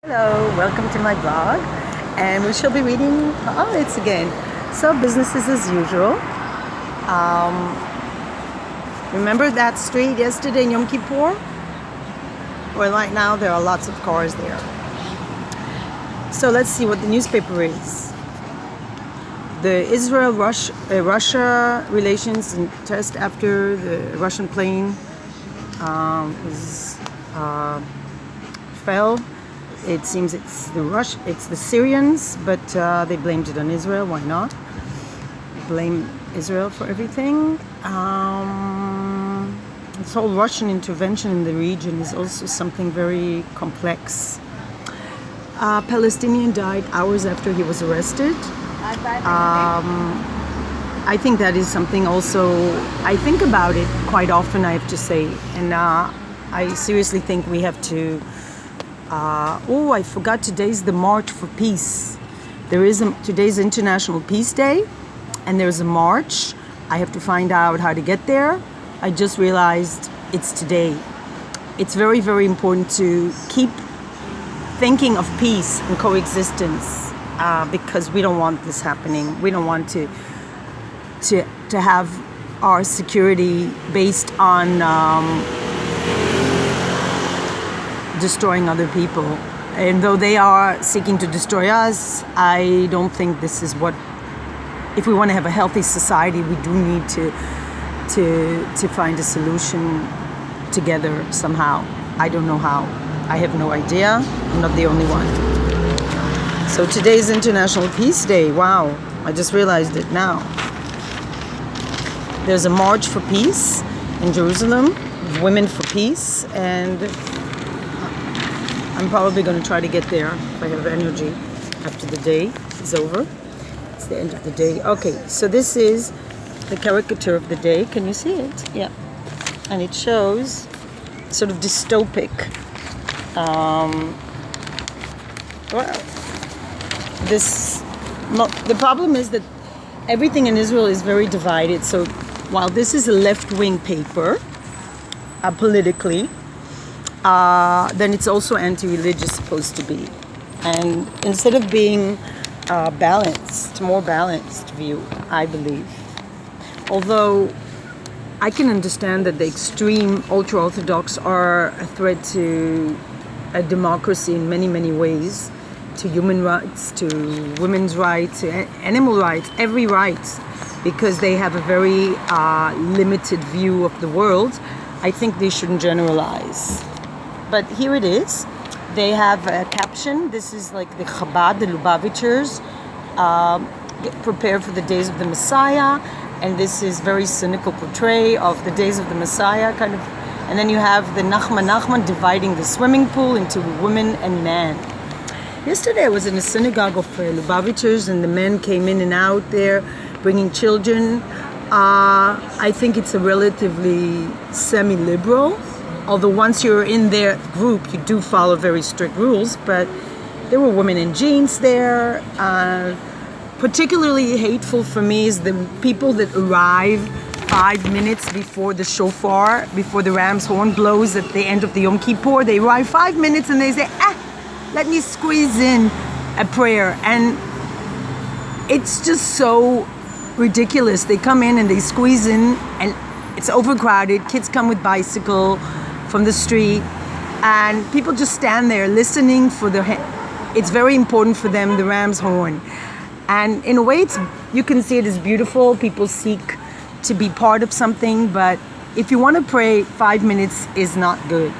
Hello, welcome to my blog, and we shall be reading highlights again. So businesses as usual. Remember that street yesterday in Yom Kippur? Well, right now there are lots of cars there. So let's see what the newspaper is. The Israel-Russia relations in test after the Russian plane fell. It seems it's the Syrians, but they blamed it on Israel. Why not? Blame Israel for everything. This whole Russian intervention in the region is also something very complex. Palestinian died hours after he was arrested. I think that is something also, I think about it quite often, I have to say. And I seriously think we have to I forgot today's the March for Peace. Today's International Peace Day, and there's a march. I have to find out how to get there. I just realized it's today. It's very, very important to keep thinking of peace and coexistence because we don't want this happening. We don't want to have our security based on destroying other people. And though they are seeking to destroy us, I don't think this is what, if we want to have a healthy society, we do need to find a solution together somehow. I don't know how. I have no idea. I'm not the only one. So today's International Peace Day. Wow, I just realized it now. There's a March for Peace in Jerusalem, Women for Peace, and I'm probably going to try to get there if I have energy after the day is over. It's the end of the day. Okay, so this is the caricature of the day. Can you see it? Yeah. And it shows sort of dystopic. The problem is that everything in Israel is very divided. So while this is a left-wing paper, politically, then it's also anti-religious supposed to be. And instead of being more balanced view, I believe. Although I can understand that the extreme ultra-Orthodox are a threat to a democracy in many, many ways, to human rights, to women's rights, to animal rights, every right, because they have a very limited view of the world. I think they shouldn't generalize. But here it is. They have a caption. This is like the Chabad, the Lubavitchers, prepare for the days of the Messiah. And this is very cynical portray of the days of the Messiah, kind of. And then you have the Nachman dividing the swimming pool into women and men. Yesterday I was in a synagogue of Lubavitchers, and the men came in and out there, bringing children. I think it's a relatively semi-liberal. Although once you're in their group, you do follow very strict rules, but there were women in jeans there. Particularly hateful for me is the people that arrive 5 minutes before the shofar, before the ram's horn blows at the end of the Yom Kippur. They arrive 5 minutes and they say, let me squeeze in a prayer. And it's just so ridiculous. They come in and they squeeze in, and it's overcrowded. Kids come with bicycle from the street, and people just stand there listening for it's very important for them, the ram's horn. And in a way, you can see it as beautiful. People seek to be part of something, but if you want to pray, 5 minutes is not good.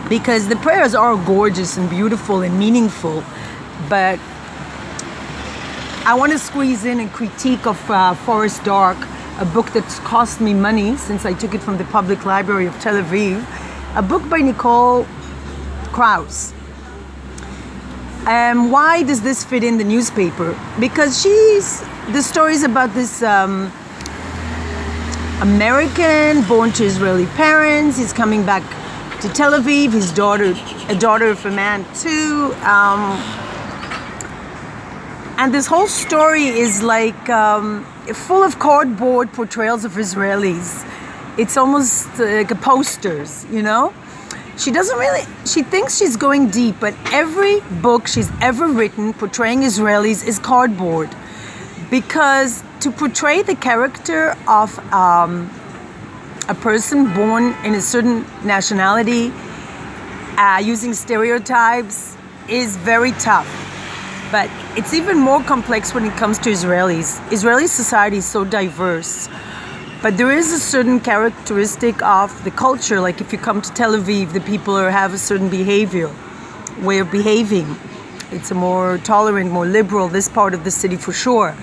Because the prayers are gorgeous and beautiful and meaningful, but I want to squeeze in a critique of Forest Dark, a book that's cost me money since I took it from the Public Library of Tel Aviv, a book by Nicole Krauss. Why does this fit in the newspaper? Because the story is about this American born to Israeli parents. He's coming back to Tel Aviv. His daughter, a daughter of a man too. And this whole story is like full of cardboard portrayals of Israelis. It's almost like posters, you know? she thinks she's going deep, but every book she's ever written portraying Israelis is cardboard. Because to portray the character of a person born in a certain nationality using stereotypes is very tough. But it's even more complex when it comes to Israelis. Israeli society is so diverse. But there is a certain characteristic of the culture, like if you come to Tel Aviv, the people have a certain behavior, way of behaving. It's a more tolerant, more liberal, this part of the city for sure.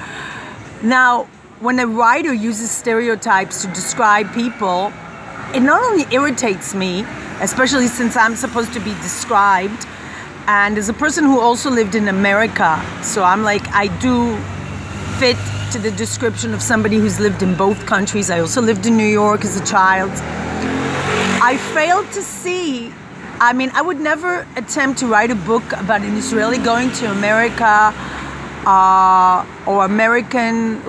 Now, when a writer uses stereotypes to describe people, it not only irritates me, especially since I'm supposed to be described, and as a person who also lived in America, so I'm like, I do fit to the description of somebody who's lived in both countries. I also lived in New York as a child. I failed to see, I would never attempt to write a book about an Israeli going to America or American,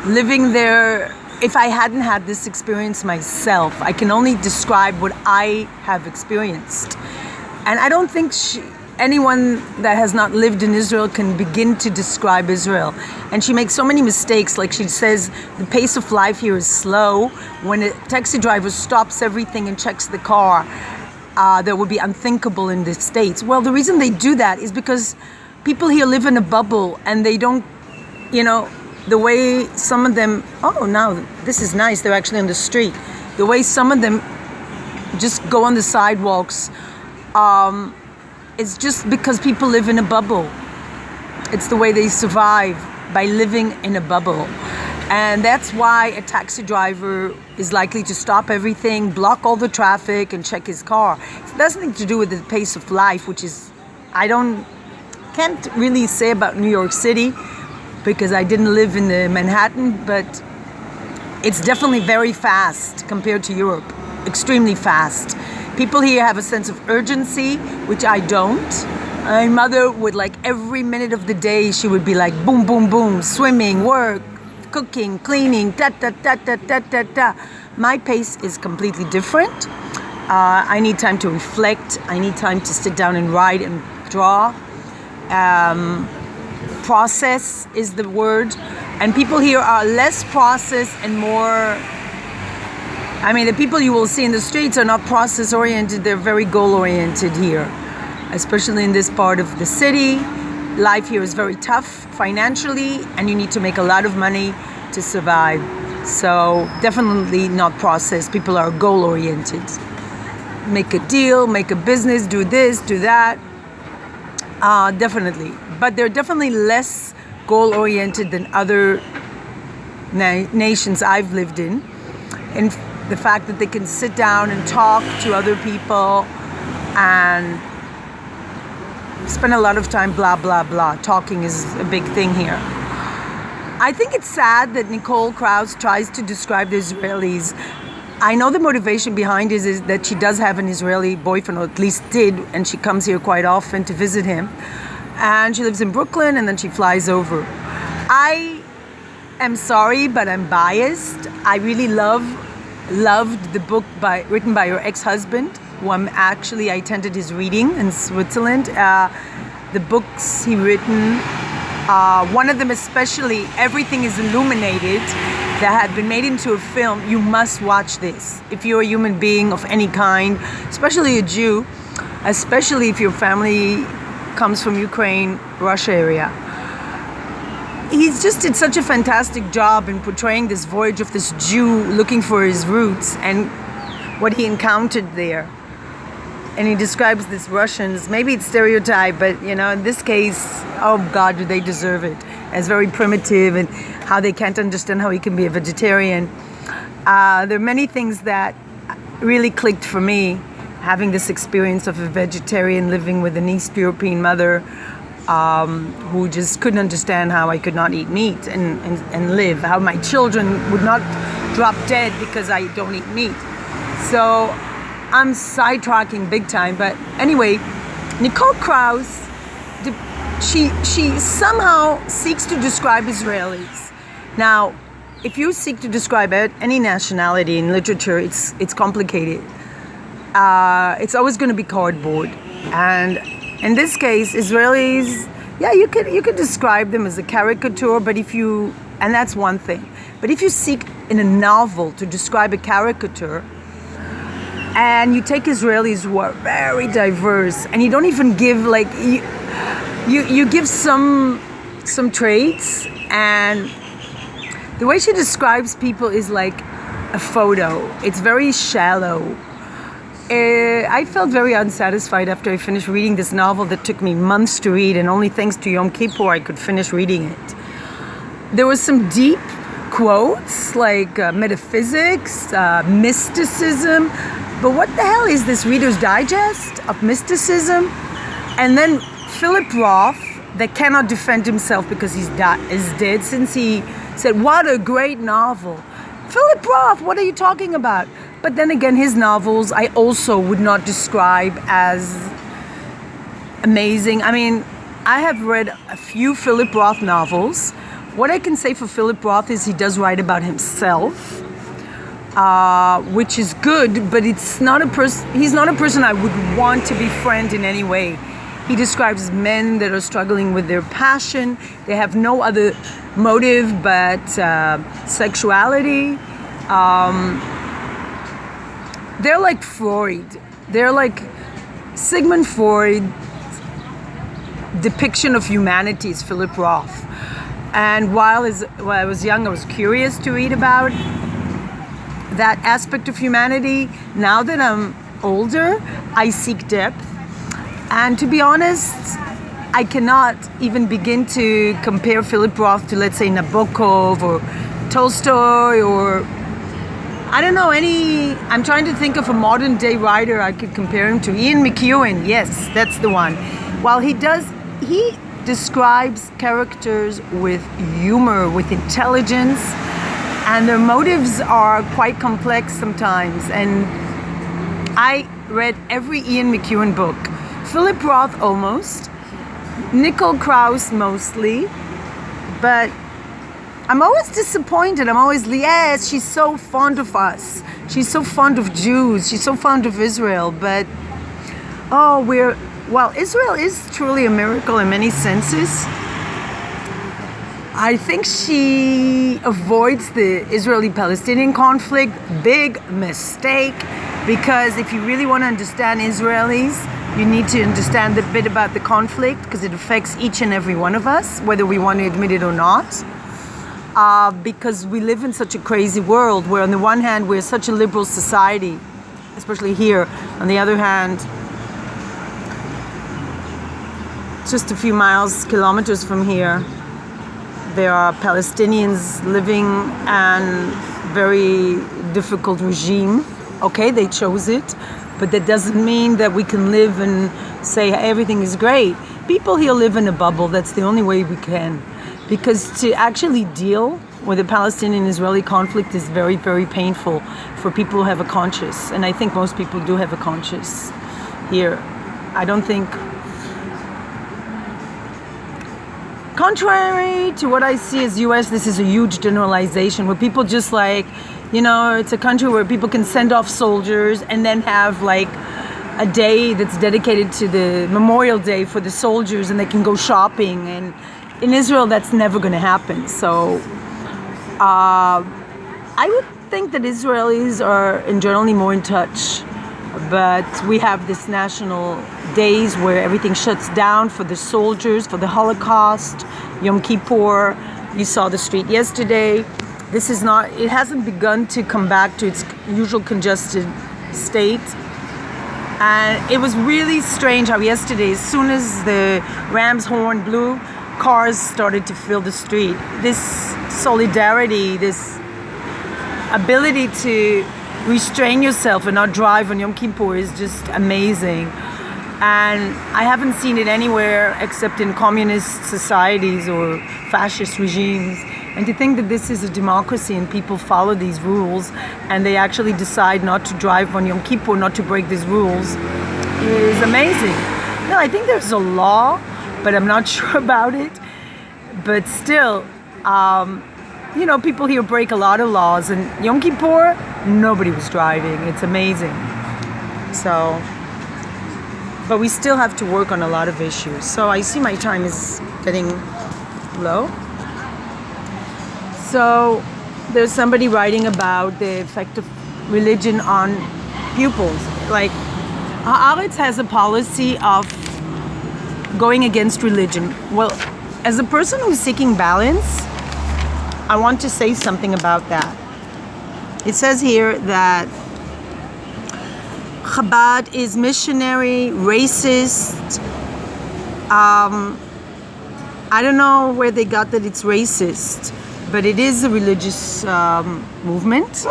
living there if I hadn't had this experience myself. I can only describe what I have experienced. And I don't think anyone that has not lived in Israel can begin to describe Israel. And she makes so many mistakes. Like she says, the pace of life here is slow. When a taxi driver stops everything and checks the car, that would be unthinkable in the States. Well, the reason they do that is because people here live in a bubble and they don't, the way some of them, now this is nice, they're actually on the street. The way some of them just go on the sidewalks, it's just because people live in a bubble. It's the way they survive, by living in a bubble. And that's why a taxi driver is likely to stop everything, block all the traffic, and check his car. It has nothing to do with the pace of life, which is, can't really say about New York City because I didn't live in the Manhattan, but it's definitely very fast compared to Europe, extremely fast. People here have a sense of urgency, which I don't. My mother would, every minute of the day, she would be like, boom, boom, boom, swimming, work, cooking, cleaning, ta-ta-ta-ta-ta-ta-ta. My pace is completely different. I need time to reflect. I need time to sit down and write and draw. Process is the word. And people here are less process and more... the people you will see in the streets are not process-oriented. They're very goal-oriented here, especially in this part of the city. Life here is very tough financially, and you need to make a lot of money to survive. So definitely not process. People are goal-oriented. Make a deal, make a business, do this, do that. Definitely. But they're definitely less goal-oriented than other nations I've lived in. And the fact that they can sit down and talk to other people and spend a lot of time blah, blah, blah. Talking is a big thing here. I think it's sad that Nicole Krauss tries to describe the Israelis. I know the motivation behind it is that she does have an Israeli boyfriend, or at least did, and she comes here quite often to visit him. And she lives in Brooklyn, and then she flies over. I am sorry, but I'm biased. I really loved the book written by her ex-husband, who I attended his reading in Switzerland. The books he written, one of them especially, everything is illuminated, that had been made into a film. You must watch this. If you're a human being of any kind, especially a Jew, especially if your family comes from Ukraine, Russia area. He's just did such a fantastic job in portraying this voyage of this Jew looking for his roots and what he encountered there. And he describes these Russians, maybe it's stereotype, but in this case, oh God, do they deserve it, as very primitive, and how they can't understand how he can be a vegetarian. There are many things that really clicked for me, having this experience of a vegetarian living with an East European mother, who just couldn't understand how I could not eat meat and live, how my children would not drop dead because I don't eat meat. So I'm sidetracking big time, but anyway, Nicole Krauss, she somehow seeks to describe Israelis. Now, if you seek to describe any nationality in literature, it's complicated. It's always going to be cardboard, and in this case, Israelis, yeah, you could describe them as a caricature, but and that's one thing. But if you seek in a novel to describe a caricature, and you take Israelis who are very diverse, and you don't even give you give some traits, and the way she describes people is like a photo. It's very shallow. I felt very unsatisfied after I finished reading this novel that took me months to read, and only thanks to Yom Kippur I could finish reading it. There was some deep quotes like metaphysics, mysticism, but what the hell is this Reader's Digest of mysticism? And then Philip Roth, that cannot defend himself because is dead, since he said, what a great novel. Philip Roth, what are you talking about? But then again, his novels I also would not describe as amazing. I mean, I have read a few Philip Roth novels. What I can say for Philip Roth is he does write about himself, which is good, but he's not a person I would want to befriend in any way. He describes men that are struggling with their passion. They have no other motive but sexuality. They're like Freud. They're like Sigmund Freud depiction of humanity is Philip Roth. And while I was young, I was curious to read about that aspect of humanity. Now that I'm older, I seek depth. And to be honest, I cannot even begin to compare Philip Roth to, let's say, Nabokov or Tolstoy or, I don't know, I'm trying to think of a modern day writer I could compare him to. Ian McEwan, yes, that's the one. While he describes characters with humor, with intelligence, and their motives are quite complex sometimes. And I read every Ian McEwan book. Philip Roth almost, Nicole Krauss mostly, but I'm always disappointed. I'm always, yes, she's so fond of us. She's so fond of Jews. She's so fond of Israel. But, Israel is truly a miracle in many senses. I think she avoids the Israeli-Palestinian conflict. Big mistake. Because if you really want to understand Israelis, you need to understand a bit about the conflict, because it affects each and every one of us, whether we want to admit it or not. Because we live in such a crazy world where on the one hand we're such a liberal society, especially here. On the other hand, just a few kilometers from here, there are Palestinians living in very difficult regime. Okay, they chose it, but that doesn't mean that we can live and say everything is great. People here live in a bubble. That's the only way we can. Because to actually deal with the Palestinian-Israeli conflict is very, very painful for people who have a conscience. And I think most people do have a conscience here. I don't think... Contrary to what I see as US, this is a huge generalization where people just it's a country where people can send off soldiers and then have a day that's dedicated to the Memorial Day for the soldiers, and they can go shopping. And in Israel, that's never going to happen. So I would think that Israelis are generally more in touch. But we have this national days where everything shuts down for the soldiers, for the Holocaust, Yom Kippur. You saw the street yesterday. It hasn't begun to come back to its usual congested state. And it was really strange how yesterday, as soon as the ram's horn blew, cars started to fill the street. This solidarity, this ability to restrain yourself and not drive on Yom Kippur is just amazing. And I haven't seen it anywhere except in communist societies or fascist regimes. And to think that this is a democracy and people follow these rules and they actually decide not to drive on Yom Kippur, not to break these rules, is amazing. No, I think there's a law, but I'm not sure about it. But still, people here break a lot of laws, and Yom Kippur, nobody was driving. It's amazing. So, but we still have to work on a lot of issues. So I see my time is getting low. So there's somebody writing about the effect of religion on pupils. Like, Haaretz has a policy of going against religion. Well, as a person who's seeking balance, I want to say something about that. It says here that Chabad is missionary, racist. I don't know where they got that it's racist, but it is a religious movement.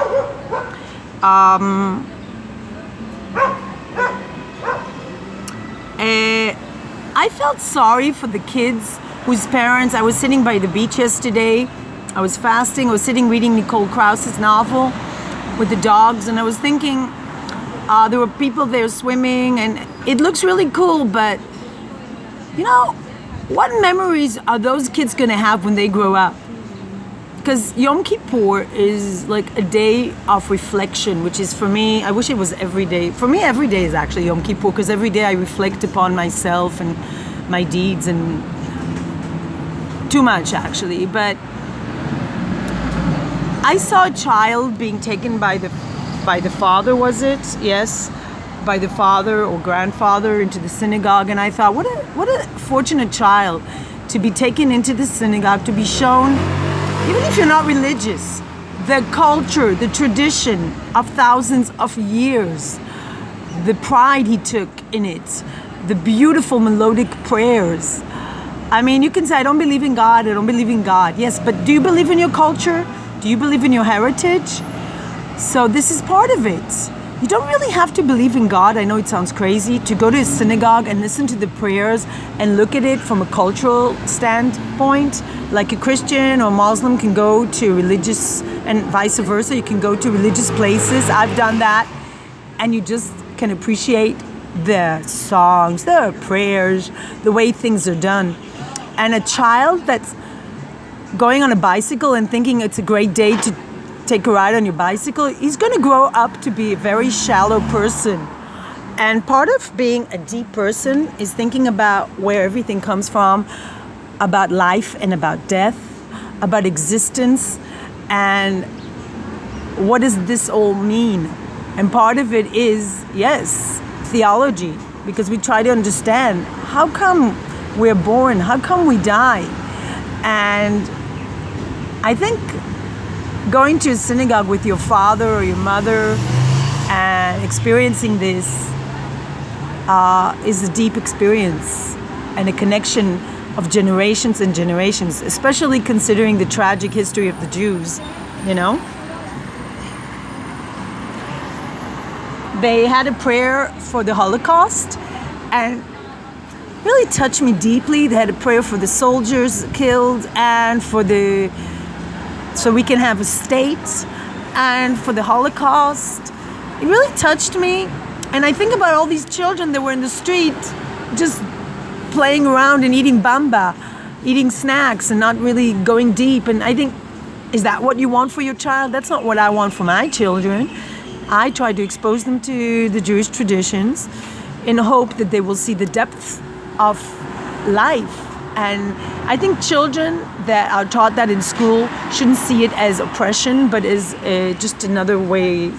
I felt sorry for the kids whose parents, I was sitting by the beach yesterday, I was fasting, I was sitting reading Nicole Krauss's novel with the dogs, and I was thinking, there were people there swimming, and it looks really cool, but what memories are those kids gonna have when they grow up? Because Yom Kippur is like a day of reflection, which is for me, I wish it was every day. For me, every day is actually Yom Kippur, because every day I reflect upon myself and my deeds, and too much actually. But I saw a child being taken by the father, was it? Yes, by the father or grandfather into the synagogue, and I thought, what a fortunate child to be taken into the synagogue, to be shown, even if you're not religious, the culture, the tradition of thousands of years, the pride he took in it, the beautiful melodic prayers. I mean, you can say, I don't believe in God, I don't believe in God. Yes, but do you believe in your culture? Do you believe in your heritage? So this is part of it. You don't really have to believe in God. I know it sounds crazy to go to a synagogue and listen to the prayers and look at it from a cultural standpoint. Like a Christian or Muslim can go to religious, and vice versa. You can go to religious places. I've done that. And you just can appreciate the songs, the prayers, the way things are done. And a child that's going on a bicycle and thinking it's a great day to take a ride on your bicycle, he's going to grow up to be a very shallow person. And part of being a deep person is thinking about where everything comes from, about life and about death, about existence, and what does this all mean? And part of it is, yes, theology, because we try to understand how come we're born, how come we die. And I think going to a synagogue with your father or your mother and experiencing this is a deep experience and a connection of generations and generations, especially considering the tragic history of the Jews, They had a prayer for the Holocaust and really touched me deeply. They had a prayer for the soldiers killed and so we can have a state, and for the Holocaust. It really touched me. And I think about all these children that were in the street just playing around and eating bamba, eating snacks and not really going deep. And I think, is that what you want for your child? That's not what I want for my children. I try to expose them to the Jewish traditions in hope that they will see the depth of life. And I think children that are taught that in school shouldn't see it as oppression, but as just another way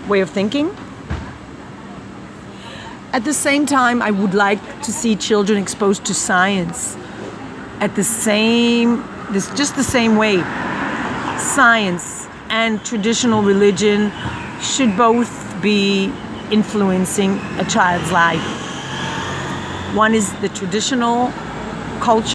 of thinking. At the same time, I would like to see children exposed to science just the same way. Science and traditional religion should both be influencing a child's life. One is the traditional culture.